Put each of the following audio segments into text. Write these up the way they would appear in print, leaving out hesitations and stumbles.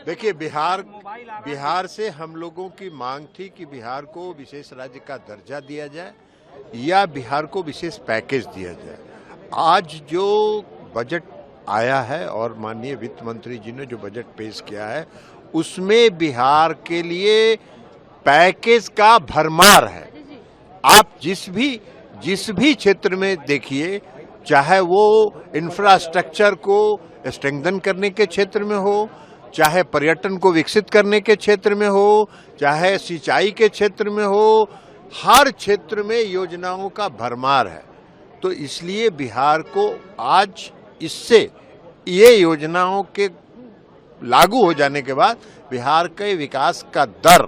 देखिए, बिहार से हम लोगों की मांग थी कि बिहार को विशेष राज्य का दर्जा दिया जाए या बिहार को विशेष पैकेज दिया जाए। आज जो बजट आया है और माननीय वित्त मंत्री जी ने जो बजट पेश किया है, उसमें बिहार के लिए पैकेज का भरमार है। आप जिस भी क्षेत्र में देखिए, चाहे वो इंफ्रास्ट्रक्चर को स्ट्रेंथन करने के क्षेत्र में हो, चाहे पर्यटन को विकसित करने के क्षेत्र में हो, चाहे सिंचाई के क्षेत्र में हो, हर क्षेत्र में योजनाओं का भरमार है। तो इसलिए बिहार को आज इससे ये योजनाओं के लागू हो जाने के बाद बिहार के विकास का दर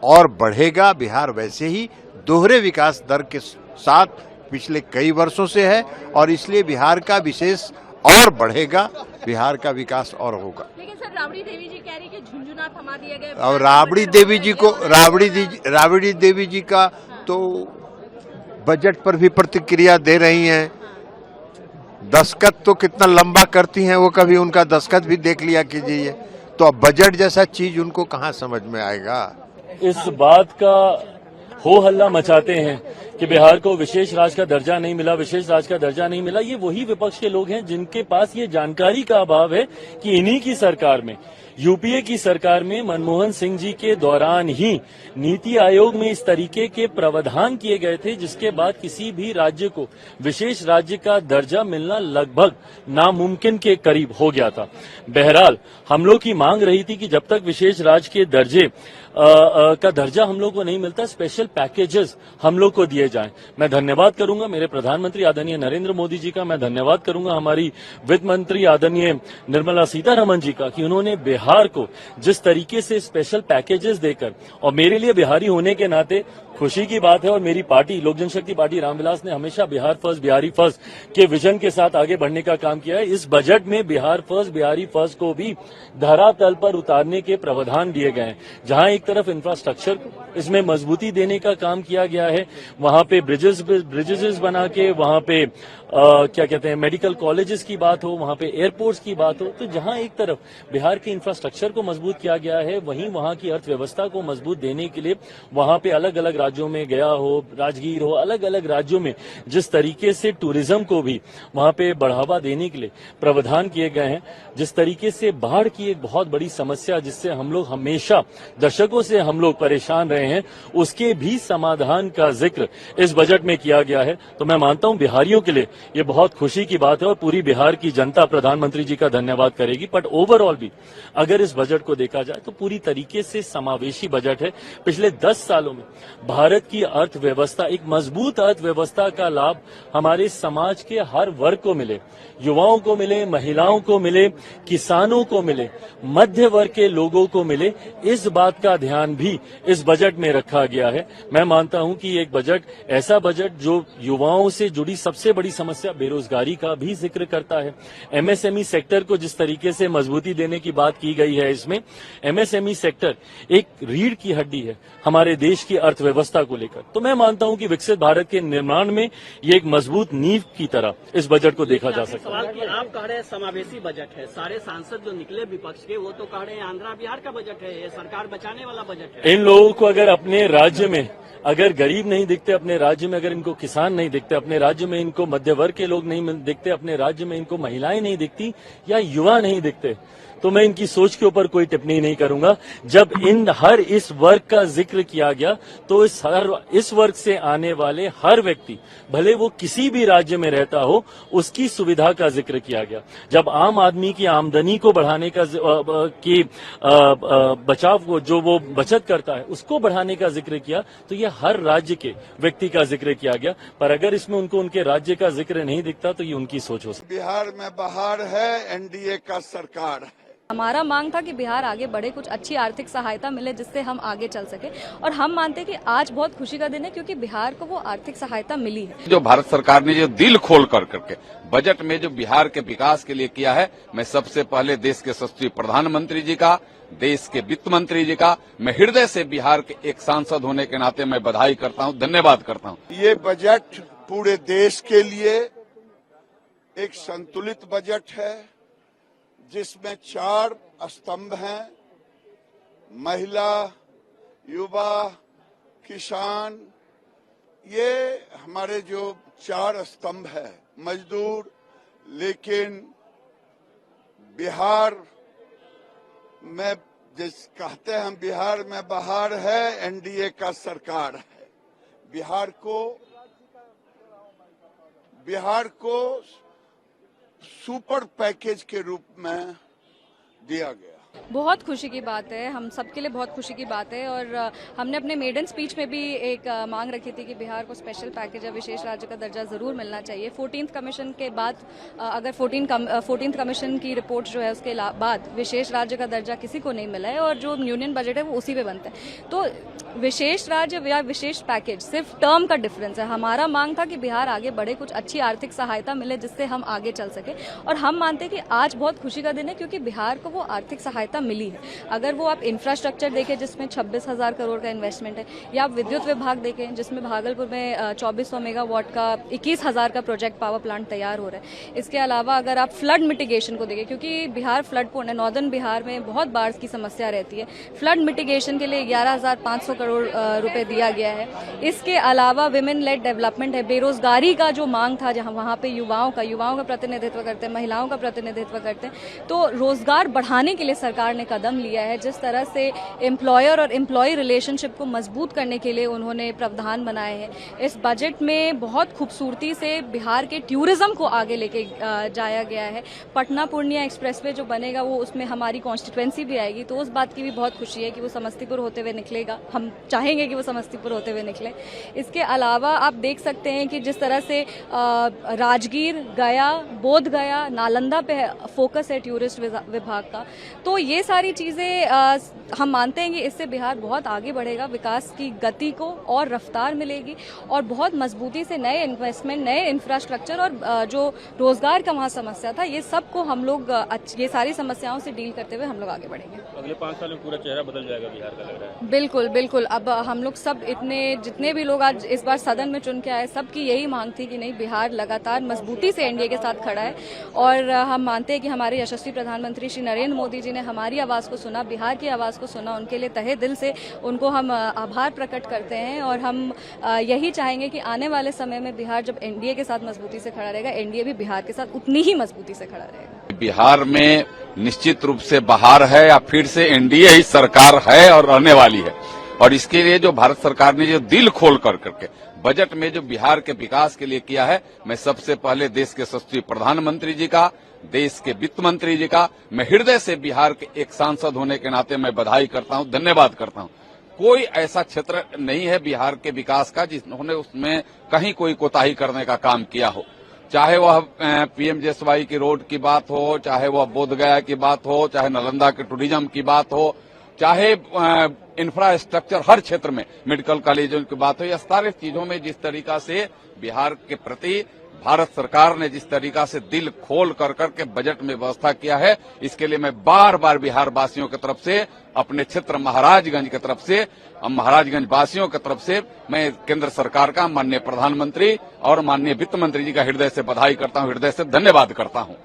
और बढ़ेगा। बिहार वैसे ही दोहरे विकास दर के साथ पिछले कई वर्षों से है और इसलिए बिहार का विशेष और बढ़ेगा, बिहार का विकास और होगा। लेकिन सर, राबड़ी देवी जी कह रही कि झुंझुना थमा दिए गए और राबड़ी देवी जी का तो बजट पर भी प्रतिक्रिया दे रही हैं। दस्तखत तो कितना लंबा करती हैं, वो कभी उनका दस्तखत भी देख लिया कीजिए। तो अब बजट जैसा चीज उनको कहाँ समझ में आएगा। इस बात का हो हल्ला मचाते हैं कि बिहार को विशेष राज्य का दर्जा नहीं मिला, विशेष राज्य का दर्जा नहीं मिला। ये वही विपक्ष के लोग हैं जिनके पास ये जानकारी का अभाव है कि इन्हीं की सरकार में, यूपीए की सरकार में मनमोहन सिंह जी के दौरान ही नीति आयोग में इस तरीके के प्रावधान किए गए थे जिसके बाद किसी भी राज्य को विशेष राज्य का दर्जा मिलना लगभग नामुमकिन के करीब हो गया था। बहरहाल हम लोग की मांग रही थी कि जब तक विशेष राज्य के दर्जे का दर्जा हम लोग को नहीं मिलता, स्पेशल पैकेजेस हम लोग को दिए जाएं। मैं धन्यवाद करूंगा मेरे प्रधानमंत्री आदरणीय नरेंद्र मोदी जी का, मैं धन्यवाद करूंगा हमारी वित्त मंत्री आदरणीय निर्मला सीतारमण जी का कि उन्होंने बिहार को जिस तरीके से स्पेशल पैकेजेस देकर, और मेरे लिए बिहारी होने के नाते खुशी की बात है और मेरी पार्टी लोक जनशक्ति पार्टी रामविलास ने हमेशा बिहार फर्स्ट बिहारी फर्स्ट के विजन के साथ आगे बढ़ने का काम किया है। इस बजट में बिहार फर्स्ट बिहारी फर्स्ट को भी धरातल पर उतारने के प्रावधान दिए गए हैं। जहां एक तरफ इंफ्रास्ट्रक्चर इसमें मजबूती देने का काम किया गया है, वहां पे ब्रिजेस बना के, वहां पे क्या कहते हैं मेडिकल कॉलेजेस की बात हो, वहां पे एयरपोर्ट्स की बात हो, तो जहां एक तरफ बिहार के इंफ्रास्ट्रक्चर को मजबूत किया गया है, वहीं वहां की अर्थव्यवस्था को मजबूत देने के लिए वहां पे अलग अलग राज्यों में, गया हो, राजगीर हो, अलग अलग राज्यों में जिस तरीके से टूरिज्म को भी वहां पे बढ़ावा देने के लिए प्रावधान किए गए हैं, जिस तरीके से बाढ़ की एक बहुत बड़ी समस्या जिससे हम लोग हमेशा दशकों से हम लोग परेशान रहे हैं, उसके भी समाधान का जिक्र इस बजट में किया गया है। तो मैं मानता हूं बिहारियों के लिए ये बहुत खुशी की बात है और पूरी बिहार की जनता प्रधानमंत्री जी का धन्यवाद करेगी। बट ओवरऑल भी अगर इस बजट को देखा जाए तो पूरी तरीके से समावेशी बजट है। पिछले 10 सालों में भारत की अर्थव्यवस्था, एक मजबूत अर्थव्यवस्था का लाभ हमारे समाज के हर वर्ग को मिले, युवाओं को मिले, महिलाओं को मिले, किसानों को मिले, मध्य वर्ग के लोगों को मिले, इस बात का ध्यान भी इस बजट में रखा गया है। मैं मानता हूं कि एक बजट, ऐसा बजट जो युवाओं से जुड़ी सबसे बड़ी समस्या बेरोजगारी का भी जिक्र करता है। एमएसएमई सेक्टर को जिस तरीके से मजबूती देने की बात की गई है, इसमें एमएसएमई सेक्टर एक रीढ़ की हड्डी है हमारे देश की अर्थव्यवस्था को लेकर। तो मैं मानता हूं कि विकसित भारत के निर्माण में ये एक मजबूत नींव की तरह इस बजट को देखा जा सकता है। आप कह रहे हैं समावेशी बजट है, सारे सांसद जो निकले विपक्ष के वो तो कह रहे हैं आंध्रा बिहार का बजट है, ये सरकार बचाने वाला बजट है। इन लोगों को अगर अपने राज्य में अगर गरीब नहीं दिखते, अपने राज्य में अगर इनको किसान नहीं दिखते, अपने राज्य में इनको मध्य वर्ग के लोग नहीं दिखते, अपने राज्य में इनको महिलाएं नहीं दिखती या युवा नहीं दिखते, तो मैं इनकी सोच के ऊपर कोई टिप्पणी नहीं करूंगा। जब इस वर्ग का जिक्र किया गया तो इस वर्ग से आने वाले हर व्यक्ति, भले वो किसी भी राज्य में रहता हो, उसकी सुविधा का जिक्र किया गया। जब आम आदमी की आमदनी को बढ़ाने का बचाव को, जो वो बचत करता है, उसको बढ़ाने का जिक्र किया, तो ये हर राज्य के व्यक्ति का जिक्र किया गया। पर अगर इसमें उनको उनके राज्य का जिक्र नहीं दिखता तो ये उनकी सोच हो सकती। बिहार में बहार है, एनडीए का सरकार है। हमारा मांग था कि बिहार आगे बढ़े, कुछ अच्छी आर्थिक सहायता मिले जिससे हम आगे चल सके, और हम मानते हैं कि आज बहुत खुशी का दिन है क्योंकि बिहार को वो आर्थिक सहायता मिली है। जो भारत सरकार ने जो दिल खोल करके बजट में जो बिहार के विकास के लिए किया है, मैं सबसे पहले देश के यशस्वी प्रधानमंत्री जी का, देश के वित्त मंत्री जी का, मैं हृदय से बिहार के एक सांसद होने के नाते मैं बधाई करता हूं, धन्यवाद करता हूं। ये बजट पूरे देश के लिए एक संतुलित बजट है जिसमें 4 स्तंभ हैं। महिला, युवा, किसान, ये हमारे जो 4 स्तंभ है। मजदूर, लेकिन बिहार में जिस कहते हैं हम, बिहार में बहार है, एनडीए का सरकार है। बिहार को सुपर पैकेज के रूप में दिया गया। बहुत खुशी की बात है, हम सबके लिए बहुत खुशी की बात है। और हमने अपने मेडन स्पीच में भी एक मांग रखी थी कि बिहार को स्पेशल पैकेज या विशेष राज्य का दर्जा जरूर मिलना चाहिए। 14th कमीशन के बाद अगर 14th कमीशन की रिपोर्ट जो है उसके बाद विशेष राज्य का दर्जा किसी को नहीं मिला है और जो यूनियन बजट है वो उसी पे बनता है। तो विशेष राज्य या विशेष पैकेज सिर्फ टर्म का डिफरेंस है। हमारा मांग था कि बिहार आगे बढ़े, कुछ अच्छी आर्थिक सहायता मिले जिससे हम आगे चल सके। और हम मानते हैं कि आज बहुत खुशी का दिन है क्योंकि बिहार को वो आर्थिक सहायता मिली है। अगर वो आप इंफ्रास्ट्रक्चर देखें जिसमें 26,000 करोड़ का इन्वेस्टमेंट है, या आप विद्युत विभाग देखें जिसमें भागलपुर में 2400 मेगावाट का 21,000 का प्रोजेक्ट पावर प्लांट तैयार हो रहा है। इसके अलावा अगर आप फ्लड मिटिगेशन को देखें, क्योंकि बिहार फ्लड प्रोन है, नॉर्दर्न बिहार में बहुत बाढ़ की समस्या रहती है, फ्लड मिटिगेशन के लिए 11,500 करोड़ रुपए दिया गया है। इसके अलावा विमेन लेड डेवलपमेंट है, बेरोजगारी का जो मांग था जहां वहां पे युवाओं का प्रतिनिधित्व करते हैं, महिलाओं का प्रतिनिधित्व करते हैं, तो रोजगार बढ़ाने के लिए सरकार ने कदम लिया है। जिस तरह से एम्प्लॉयर और एम्प्लॉय रिलेशनशिप को मजबूत करने के लिए उन्होंने प्रावधान बनाए हैं। इस बजट में बहुत खूबसूरती से बिहार के टूरिज्म को आगे लेके जाया गया है। पटना पूर्णिया एक्सप्रेसवे जो बनेगा वो उसमें हमारी कॉन्स्टिट्यूएंसी भी आएगी, तो उस बात की भी बहुत खुशी है कि वो समस्तीपुर होते हुए निकलेगा। हम चाहेंगे कि वो समस्तीपुर होते हुए निकले। इसके अलावा आप देख सकते हैं कि जिस तरह से राजगीर, गया, बोध गया, नालंदा पे फोकस है टूरिस्ट विभाग का, तो ये सारी चीजें हम मानते हैं कि इससे बिहार बहुत आगे बढ़ेगा, विकास की गति को और रफ्तार मिलेगी और बहुत मजबूती से नए इन्वेस्टमेंट, नए इंफ्रास्ट्रक्चर और जो रोजगार का वहाँ समस्या था, ये सब को हम लोग ये सारी समस्याओं से डील करते हुए हम लोग आगे बढ़ेंगे। अगले 5 साल में पूरा चेहरा बदल जाएगा बिहार का, लग रहा है। बिल्कुल बिल्कुल। अब हम लोग सब जितने भी लोग आज इस बार सदन में चुन के आए, सबकी यही मांग थी कि नहीं, बिहार लगातार मजबूती से एनडीए के साथ खड़ा है। और हम मानते हैं कि हमारे यशस्वी प्रधानमंत्री श्री नरेंद्र मोदी जी ने हमारी आवाज को सुना, बिहार की आवाज को सुना। उनके लिए तहे दिल से उनको हम आभार प्रकट करते हैं और हम यही चाहेंगे कि आने वाले समय में बिहार जब एनडीए के साथ मजबूती से खड़ा रहेगा, एनडीए भी बिहार के साथ उतनी ही मजबूती से खड़ा रहेगा। बिहार में निश्चित रूप से बहार है या फिर से एनडीए ही सरकार है और रहने वाली है। और इसके लिए जो भारत सरकार ने जो दिल खोल करके बजट में जो बिहार के विकास के लिए किया है, मैं सबसे पहले देश के यशस्वी प्रधानमंत्री जी का, देश के वित्त मंत्री जी का, मैं हृदय से बिहार के एक सांसद होने के नाते मैं बधाई करता हूं, धन्यवाद करता हूं। कोई ऐसा क्षेत्र नहीं है बिहार के विकास का जिन्होंने उसमें कहीं कोई कोताही करने का काम किया हो। चाहे वह पीएमजेएसवाई की रोड की बात हो, चाहे वह बोधगया की बात हो, चाहे नालंदा के टूरिज्म की बात हो, चाहे इंफ्रास्ट्रक्चर हर क्षेत्र में मेडिकल कॉलेजों की बात हो, या सारे चीजों में जिस तरीका से बिहार के प्रति भारत सरकार ने जिस तरीका से दिल खोल करके बजट में व्यवस्था किया है, इसके लिए मैं बार बार बिहार वासियों की तरफ से, अपने क्षेत्र महाराजगंज की तरफ से, महाराजगंज वासियों की तरफ से मैं केंद्र सरकार का, माननीय प्रधानमंत्री और माननीय वित्त मंत्री जी का हृदय से बधाई करता हूं, हृदय से धन्यवाद करता हूं।